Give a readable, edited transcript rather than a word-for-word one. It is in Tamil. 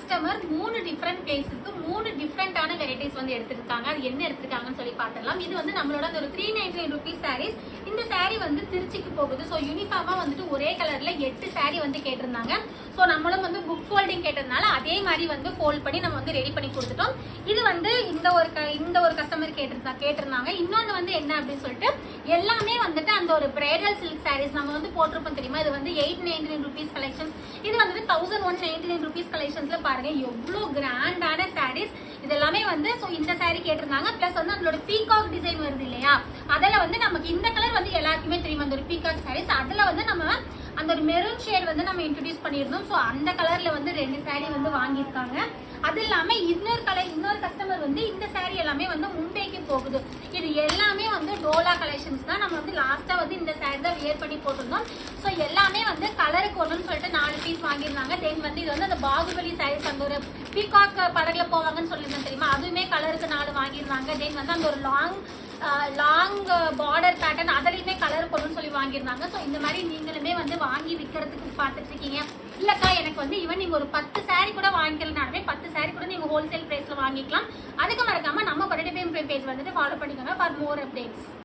கஸ்டமர் 3 டிஃபரெண்ட் பிளேஸஸ்க்கு 3 டிஃபரெண்டான வெரைட்டிஸ் வந்து எடுத்திருக்காங்க. அது என்ன எடுத்திருக்காங்கன்னு சொல்லி பார்த்துடலாம். இது வந்து நம்மளோட ஒரு 399 rupees சாரீஸ். இந்த சாரீ வந்து திருச்சிக்கு போகுது. ஸோ யூனிஃபார்மா வந்துட்டு ஒரே கலர்ல 8 சாரீ வந்து கேட்டிருந்தாங்க. ஸோ நம்மளும் வந்து புக் ஃபோல்டிங் கேட்டதுனால அதே மாதிரி வந்து ஃபோல்ட் பண்ணி நம்ம வந்து ரெடி பண்ணி கொடுத்துட்டோம். இது வந்து இந்த ஒரு கஸ்டமர் கேட்டிருந்தாங்க. இன்னொன்று வந்து என்ன அப்படின்னு சொல்லிட்டு எல்லாமே வந்துட்டு அந்த ஒரு பிரைடல் சில்க் சாரீஸ் நம்ம வந்து போட்டிருப்போம் தெரியுமா. இது வந்து 899 rupees கலெக்ஷன்ஸ். இது வந்துட்டு 1199 rupees கலெக்ஷன்ஸ்ல பாருங்க எவ்வளவு கிராண்டான சாரீஸ். இது எல்லாமே வந்து சோ இந்த சாரீ கேட்டிருந்தாங்க. பிளஸ் வந்து நம்மளோட பீகாக் டிசைன் வருது இல்லையா, அதுல வந்து நமக்கு இந்த கலர் வந்து எல்லாருக்குமே தெரியும். அந்த ஒரு பீகாக் சாரீஸ் அதுல வந்து நம்ம அந்த ஒரு மெரூன் ஷேட் வந்து நம்ம இன்ட்ரோடியூஸ் பண்ணியிருந்தோம். ஸோ அந்த கலர்ல வந்து 2 சாரீ வந்து வாங்கியிருக்காங்க. அது இல்லாம இன்னொரு கஸ்டமர் வந்து இந்த சாரீ எல்லாமே வந்து மும்பைக்கு போகுது. இது எல்லாமே வந்து டோலா கலெக்ஷன்ஸ் தான். நம்ம வந்து லாஸ்டா வந்து இந்த சாரீ தான் வியர் பண்ணி போட்டிருந்தோம். ஸோ எல்லாமே வந்து கலருக்கு ஒன்றுன்னு சொல்லிட்டு 4 பீஸ் வாங்கியிருந்தாங்க. தென் வந்து இது வந்து அந்த பாகுபலி சாரீஸ் அந்த ஒரு பீகாக் படகுல போவாங்கன்னு சொல்லியிருந்தேன் தெரியுமா, அதுவுமே கலருக்கு 4 வாங்கியிருந்தாங்க. தென் வந்து அந்த ஒரு லாங் பார்டர் பேட்டர்ன் அதுலயுமே கலர் போடணும்னு சொல்லி வாங்கியிருந்தாங்க. ஸோ இந்த மாதிரி நீங்களுமே வந்து வாங்கி விற்கிறதுக்கு பார்த்துட்டு இருக்கீங்க. இல்லக்கா எனக்கு வந்து ஈவன் நீங்க ஒரு 10 சாரீ கூட வாங்கிக்கலனாலுமே 10 சாரீ கூட நீங்க ஹோல்சேல் பிரைஸ்ல வாங்கிக்கலாம். அதுக்கு மறக்காம நம்ம பர்த்டே பேஜ் வந்துட்டு ஃபாலோ பண்ணிக்கோங்க ஃபார் மோர் அப்டேட்ஸ்.